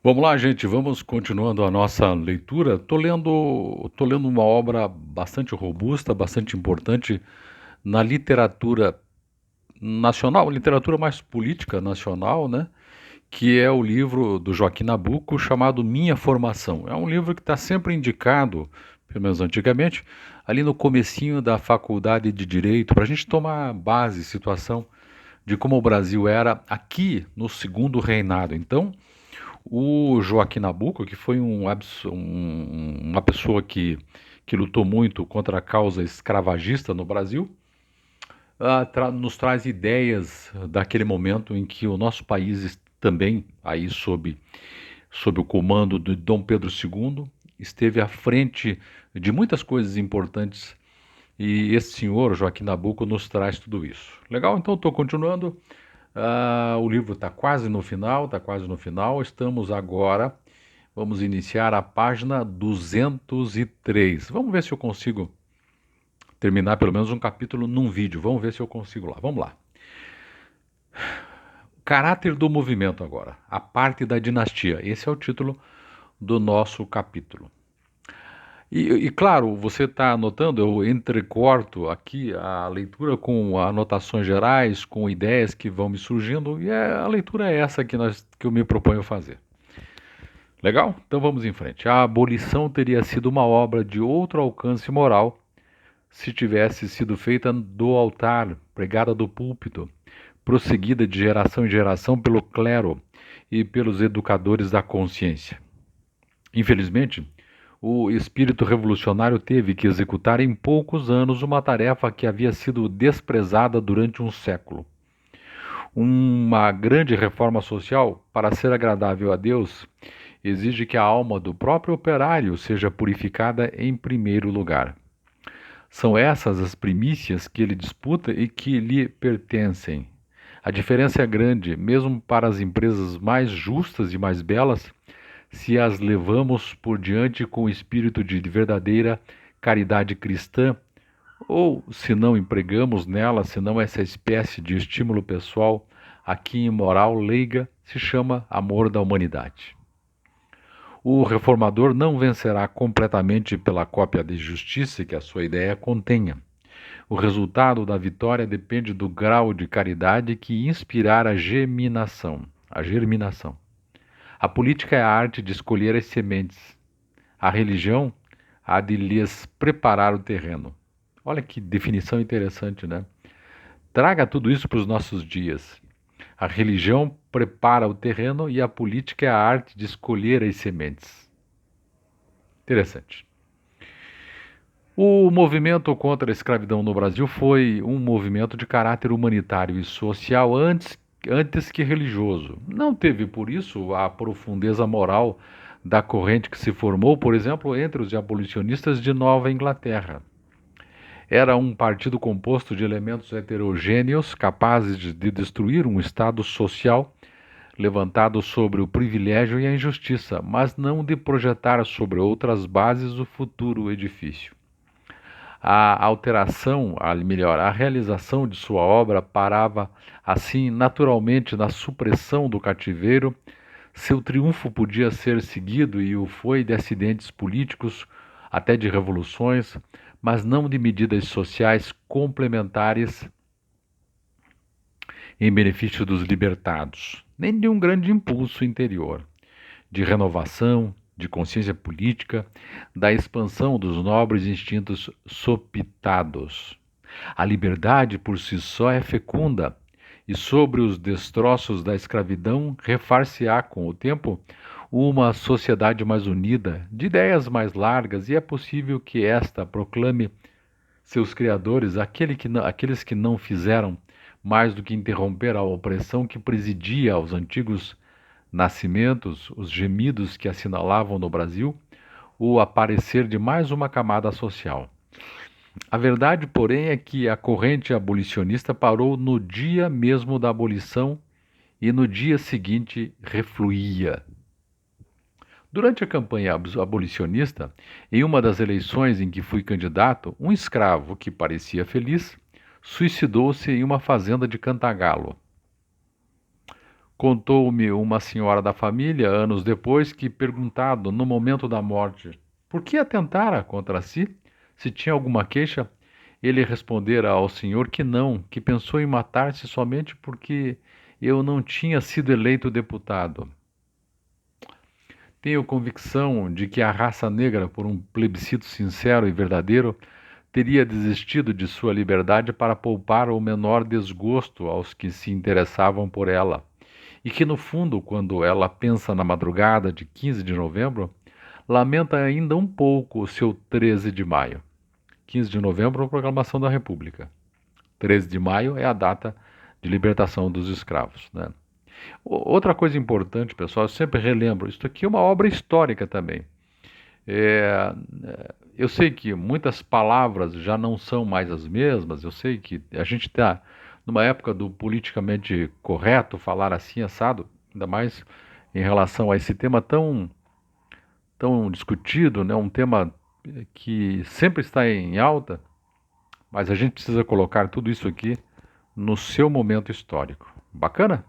Vamos lá, gente, vamos continuando a nossa leitura. Tô lendo uma obra bastante robusta, bastante importante na literatura nacional, literatura mais política nacional, né? Que é o livro do Joaquim Nabuco chamado Minha Formação. É um livro que está sempre indicado, pelo menos antigamente, ali no comecinho da faculdade de Direito, para a gente tomar base, situação de como o Brasil era aqui no segundo reinado. Então, o Joaquim Nabuco, que foi uma pessoa que lutou muito contra a causa escravagista no Brasil, nos traz ideias daquele momento em que o nosso país também, aí sob o comando de Dom Pedro II, esteve à frente de muitas coisas importantes e esse senhor, Joaquim Nabuco, nos traz tudo isso. Legal? Então estou continuando. O livro está quase no final, está quase no final. Estamos agora, vamos iniciar a página 203. Vamos ver se eu consigo terminar pelo menos um capítulo num vídeo. Vamos ver se eu consigo lá. Vamos lá. Caráter do movimento agora. A parte da dinastia. Esse é o título do nosso capítulo. E claro, você está anotando, eu entrecorto aqui a leitura com anotações gerais, com ideias que vão me surgindo, e a leitura é essa que eu me proponho fazer. Legal? Então vamos em frente. A abolição teria sido uma obra de outro alcance moral se tivesse sido feita do altar, pregada do púlpito, prosseguida de geração em geração pelo clero e pelos educadores da consciência. Infelizmente, o espírito revolucionário teve que executar em poucos anos uma tarefa que havia sido desprezada durante um século. Uma grande reforma social, para ser agradável a Deus, exige que a alma do próprio operário seja purificada em primeiro lugar. São essas as primícias que ele disputa e que lhe pertencem. A diferença é grande, mesmo para as empresas mais justas e mais belas, se as levamos por diante com o espírito de verdadeira caridade cristã, ou se não empregamos nela, senão essa espécie de estímulo pessoal, aqui em moral leiga, se chama amor da humanidade. O reformador não vencerá completamente pela cópia de justiça que a sua ideia contenha. O resultado da vitória depende do grau de caridade que inspirar a germinação. A política é a arte de escolher as sementes. A religião há de lhes preparar o terreno. Olha que definição interessante, né? Traga tudo isso para os nossos dias. A religião prepara o terreno e a política é a arte de escolher as sementes. Interessante. O movimento contra a escravidão no Brasil foi um movimento de caráter humanitário e social antes que religioso. Não teve, por isso, a profundeza moral da corrente que se formou, por exemplo, entre os abolicionistas de Nova Inglaterra. Era um partido composto de elementos heterogêneos capazes de destruir um Estado social levantado sobre o privilégio e a injustiça, mas não de projetar sobre outras bases o futuro edifício. A alteração, a realização de sua obra parava assim naturalmente na supressão do cativeiro. Seu triunfo podia ser seguido, e o foi, de acidentes políticos, até de revoluções, mas não de medidas sociais complementares em benefício dos libertados, nem de um grande impulso interior, de renovação, de consciência política, da expansão dos nobres instintos sopitados. A liberdade por si só é fecunda, e sobre os destroços da escravidão refar-se-á com o tempo uma sociedade mais unida, de ideias mais largas, e é possível que esta proclame seus criadores, aqueles que não fizeram mais do que interromper a opressão que presidia aos antigos nascimentos, os gemidos que assinalavam no Brasil o aparecer de mais uma camada social. A verdade, porém, é que a corrente abolicionista parou no dia mesmo da abolição e no dia seguinte refluía. Durante a campanha abolicionista, em uma das eleições em que fui candidato, um escravo que parecia feliz suicidou-se em uma fazenda de Cantagalo. Contou-me uma senhora da família, anos depois, que, perguntado no momento da morte por que atentara contra si, se tinha alguma queixa, ele respondera ao senhor que não, que pensou em matar-se somente porque eu não tinha sido eleito deputado. Tenho convicção de que a raça negra, por um plebiscito sincero e verdadeiro, teria desistido de sua liberdade para poupar o menor desgosto aos que se interessavam por ela. E que, no fundo, quando ela pensa na madrugada de 15 de novembro, lamenta ainda um pouco o seu 13 de maio. 15 de novembro, a proclamação da República. 13 de maio é a data de libertação dos escravos, né? Outra coisa importante, pessoal, eu sempre relembro, isso aqui é uma obra histórica também. Eu sei que muitas palavras já não são mais as mesmas, eu sei que a gente está numa época do politicamente correto, falar assim, assado, ainda mais em relação a esse tema tão discutido, né? Um tema que sempre está em alta, mas a gente precisa colocar tudo isso aqui no seu momento histórico. Bacana?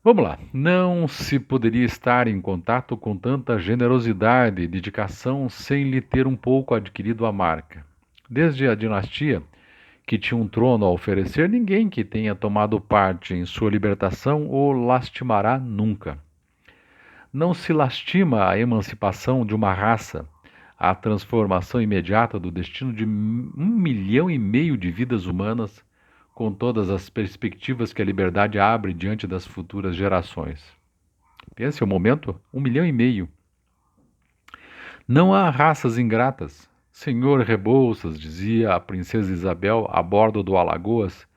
Vamos lá. Não se poderia estar em contato com tanta generosidade e dedicação sem lhe ter um pouco adquirido a marca. Desde a dinastia, que tinha um trono a oferecer, ninguém que tenha tomado parte em sua libertação o lastimará nunca. Não se lastima a emancipação de uma raça, a transformação imediata do destino de 1,5 milhão de vidas humanas, com todas as perspectivas que a liberdade abre diante das futuras gerações. Pense o momento, 1,5 milhão. Não há raças ingratas. Senhor Rebouças, dizia a princesa Isabel a bordo do Alagoas,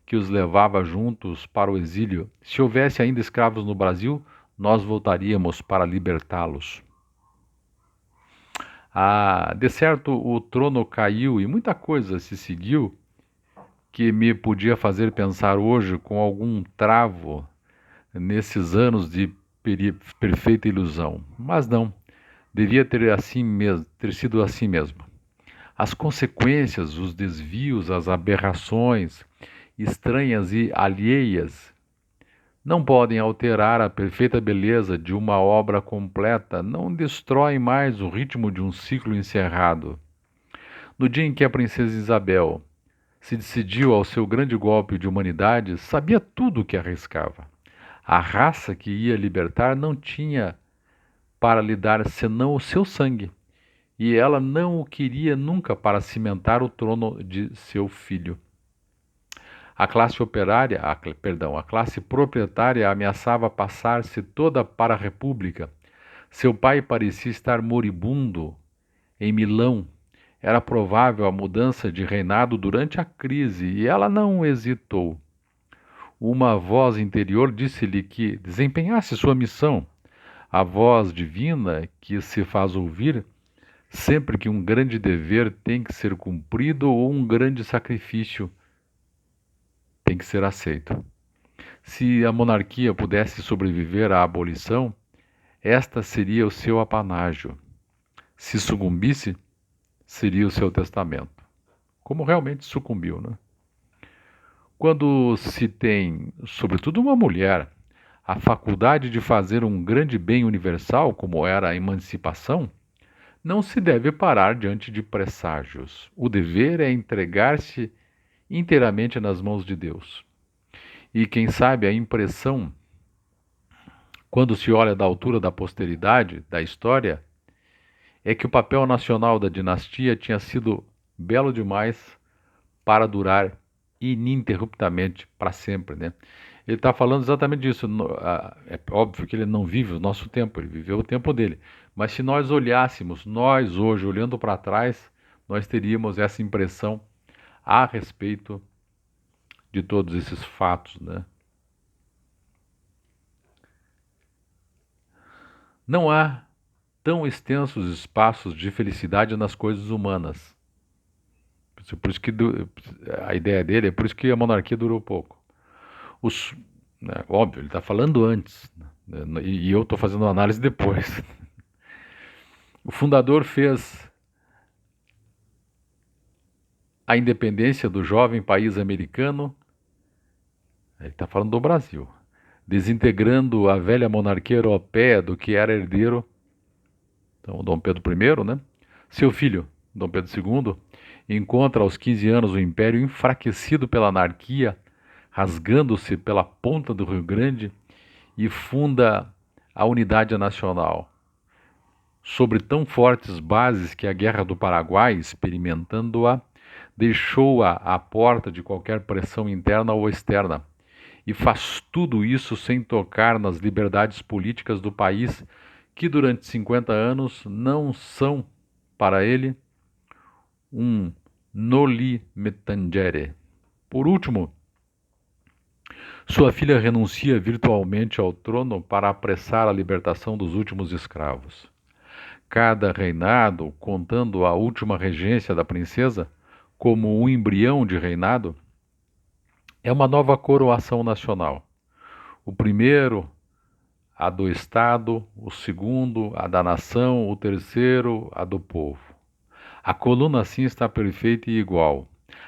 que os levava juntos para o exílio. Se houvesse ainda escravos no Brasil, nós voltaríamos para libertá-los. De certo, o trono caiu e muita coisa se seguiu que me podia fazer pensar hoje com algum travo nesses anos de perfeita ilusão. Mas não, devia ter sido assim mesmo. As consequências, os desvios, as aberrações estranhas e alheias não podem alterar a perfeita beleza de uma obra completa, não destroem mais o ritmo de um ciclo encerrado. No dia em que a princesa Isabel se decidiu ao seu grande golpe de humanidade, sabia tudo o que arriscava. A raça que ia libertar não tinha para lhe dar senão o seu sangue, e ela não o queria nunca para cimentar o trono de seu filho. A classe operária, a classe proprietária ameaçava passar-se toda para a República. Seu pai parecia estar moribundo em Milão. Era provável a mudança de reinado durante a crise e ela não hesitou. Uma voz interior disse-lhe que desempenhasse sua missão. A voz divina que se faz ouvir sempre que um grande dever tem que ser cumprido ou um grande sacrifício tem que ser aceito. Se a monarquia pudesse sobreviver à abolição, esta seria o seu apanágio. Se sucumbisse, seria o seu testamento. Como realmente sucumbiu, né? Quando se tem, sobretudo uma mulher, a faculdade de fazer um grande bem universal, como era a emancipação, não se deve parar diante de presságios. O dever é entregar-se inteiramente nas mãos de Deus. E quem sabe a impressão, quando se olha da altura da posteridade, da história, é que o papel nacional da dinastia tinha sido belo demais para durar ininterruptamente para sempre, né? Ele está falando exatamente disso. É óbvio que ele não vive o nosso tempo, ele viveu o tempo dele. Mas se nós olhássemos, nós hoje, olhando para trás, nós teríamos essa impressão a respeito de todos esses fatos, né? Não há tão extensos espaços de felicidade nas coisas humanas. Por isso que a ideia dele é por isso que a monarquia durou pouco. Os, óbvio, ele está falando antes, né, e eu estou fazendo uma análise depois. O fundador fez a independência do jovem país americano Ele está falando do Brasil. Desintegrando a velha monarquia europeia do que era herdeiro, então, Dom Pedro I, né? Seu filho, Dom Pedro II, encontra aos 15 anos o império enfraquecido pela anarquia, rasgando-se pela ponta do Rio Grande e funda a unidade nacional, sobre tão fortes bases que a Guerra do Paraguai, experimentando-a, deixou-a à porta de qualquer pressão interna ou externa, e faz tudo isso sem tocar nas liberdades políticas do país, que durante 50 anos não são, para ele, um noli me tangere. Por último, sua filha renuncia virtualmente ao trono para apressar a libertação dos últimos escravos. Cada reinado, contando a última regência da princesa como um embrião de reinado, é uma nova coroação nacional. O primeiro, a do Estado; o segundo, a da nação; o terceiro, a do povo. A coluna assim está perfeita e igual.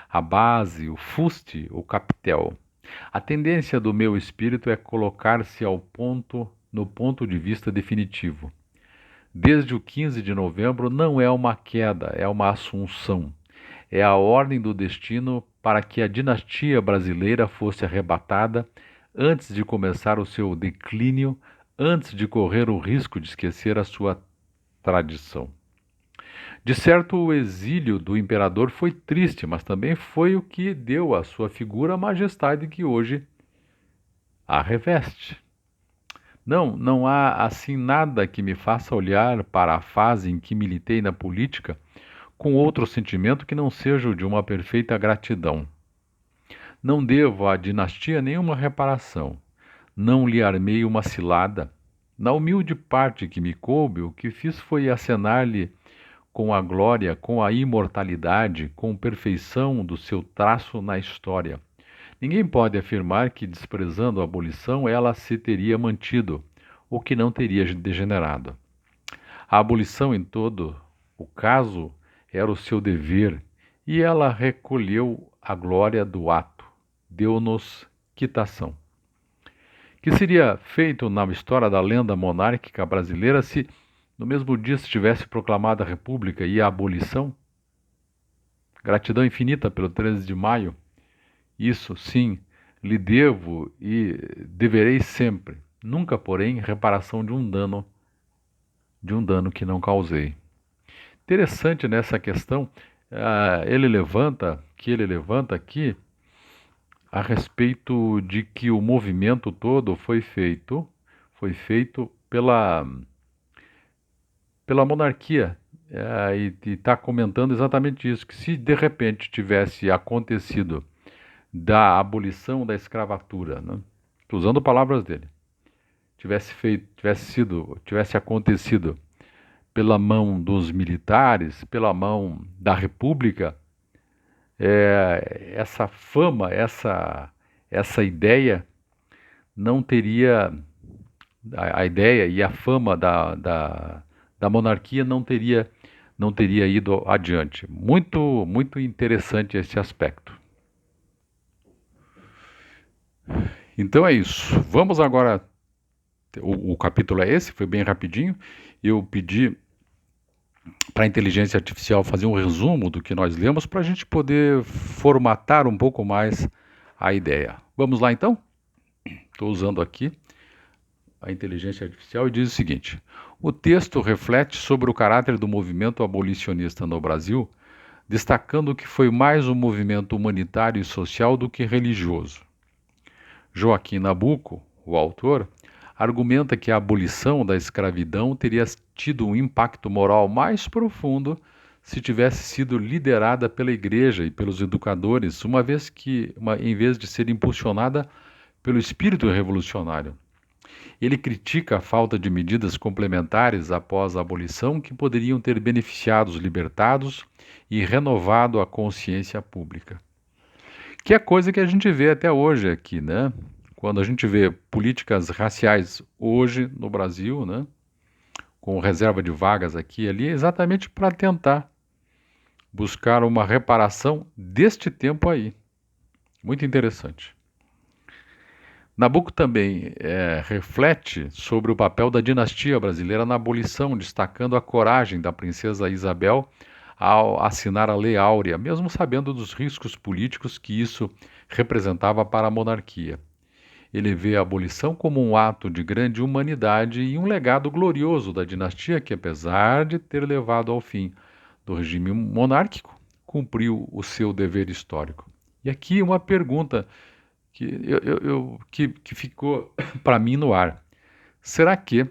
A base, o fuste, o capitel. A tendência do meu espírito é colocar-se no ponto de vista definitivo. Desde o 15 de novembro não é uma queda, é uma assunção. É a ordem do destino para que a dinastia brasileira fosse arrebatada antes de começar o seu declínio, antes de correr o risco de esquecer a sua tradição. De certo, o exílio do imperador foi triste, mas também foi o que deu à sua figura a majestade que hoje a reveste. Não há assim nada que me faça olhar para a fase em que militei na política com outro sentimento que não seja o de uma perfeita gratidão. Não devo à dinastia nenhuma reparação. Não lhe armei uma cilada. Na humilde parte que me coube, o que fiz foi acenar-lhe com a glória, com a imortalidade, com perfeição do seu traço na história. Ninguém pode afirmar que, desprezando a abolição, ela se teria mantido, ou que não teria degenerado. A abolição, em todo o caso, era o seu dever, e ela recolheu a glória do ato, deu-nos quitação. Que seria feito na história da lenda monárquica brasileira se, no mesmo dia, se tivesse proclamado a República e a abolição? Gratidão infinita pelo 13 de maio. Isso, sim, lhe devo e deverei sempre. Nunca, porém, reparação de um dano que não causei. Interessante nessa questão, ele levanta aqui a respeito de que o movimento todo foi feito pela monarquia. E está comentando exatamente isso, que se de repente tivesse acontecido da abolição da escravatura, né? Estou usando palavras dele, tivesse acontecido pela mão dos militares, pela mão da República, essa fama, essa ideia não teria, a ideia e a fama da monarquia não teria ido adiante. Muito, muito interessante esse aspecto. Então é isso. Vamos agora. O capítulo é esse, foi bem rapidinho. Eu pedi para a inteligência artificial fazer um resumo do que nós lemos para a gente poder formatar um pouco mais a ideia. Vamos lá então? Estou usando aqui a inteligência artificial e diz o seguinte: o texto reflete sobre o caráter do movimento abolicionista no Brasil, destacando que foi mais um movimento humanitário e social do que religioso. Joaquim Nabuco, o autor, argumenta que a abolição da escravidão teria tido um impacto moral mais profundo se tivesse sido liderada pela Igreja e pelos educadores, em vez de ser impulsionada pelo espírito revolucionário. Ele critica a falta de medidas complementares após a abolição que poderiam ter beneficiado os libertados e renovado a consciência pública. Que é coisa que a gente vê até hoje aqui, né? Quando a gente vê políticas raciais hoje no Brasil, né? Com reserva de vagas aqui e ali, exatamente para tentar buscar uma reparação deste tempo aí. Muito interessante. Nabucco também reflete sobre o papel da dinastia brasileira na abolição, destacando a coragem da princesa Isabel ao assinar a Lei Áurea, mesmo sabendo dos riscos políticos que isso representava para a monarquia. Ele vê a abolição como um ato de grande humanidade e um legado glorioso da dinastia que, apesar de ter levado ao fim do regime monárquico, cumpriu o seu dever histórico. E aqui uma pergunta que ficou para mim no ar. Será que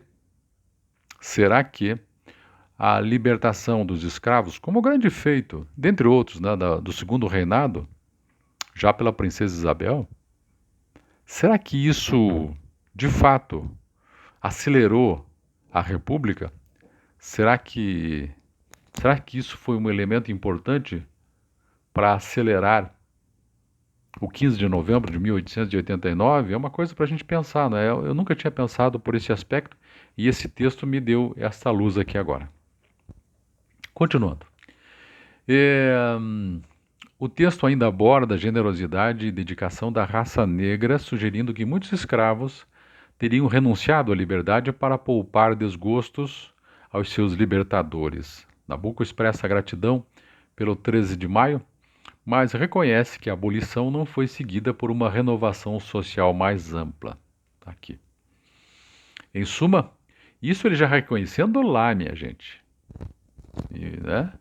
a libertação dos escravos, como grande feito, dentre outros, né, do segundo reinado, já pela princesa Isabel, será que isso, de fato, acelerou a República? Será que, será que isso foi um elemento importante para acelerar o 15 de novembro de 1889? É uma coisa para a gente pensar, né? Eu nunca tinha pensado por esse aspecto e esse texto me deu essa luz aqui agora. Continuando. O texto ainda aborda a generosidade e dedicação da raça negra, sugerindo que muitos escravos teriam renunciado à liberdade para poupar desgostos aos seus libertadores. Nabucco expressa gratidão pelo 13 de maio, mas reconhece que a abolição não foi seguida por uma renovação social mais ampla. Tá aqui. Em suma, isso ele já reconhecendo lá, minha gente. Né?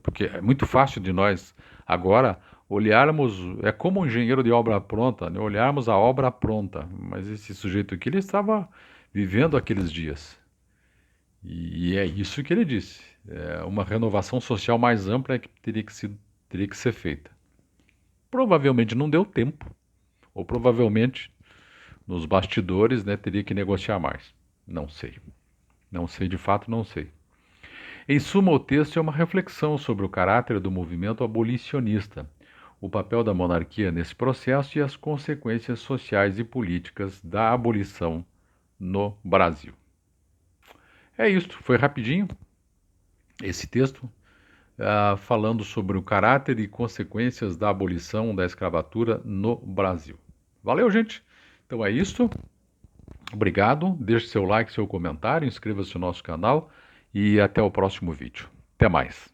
Porque é muito fácil de nós agora olharmos, é como um engenheiro de obra pronta, né? Olharmos a obra pronta, mas esse sujeito aqui ele estava vivendo aqueles dias. E é isso que ele disse. É uma renovação social mais ampla que teria que ser feita. Provavelmente não deu tempo, ou provavelmente nos bastidores, né, teria que negociar mais. Não sei. Não sei, de fato não sei. Em suma, o texto é uma reflexão sobre o caráter do movimento abolicionista, o papel da monarquia nesse processo e as consequências sociais e políticas da abolição no Brasil. É isso, foi rapidinho esse texto, falando sobre o caráter e consequências da abolição da escravatura no Brasil. Valeu, gente! Então é isso. Obrigado, deixe seu like, seu comentário, inscreva-se no nosso canal e até o próximo vídeo. Até mais!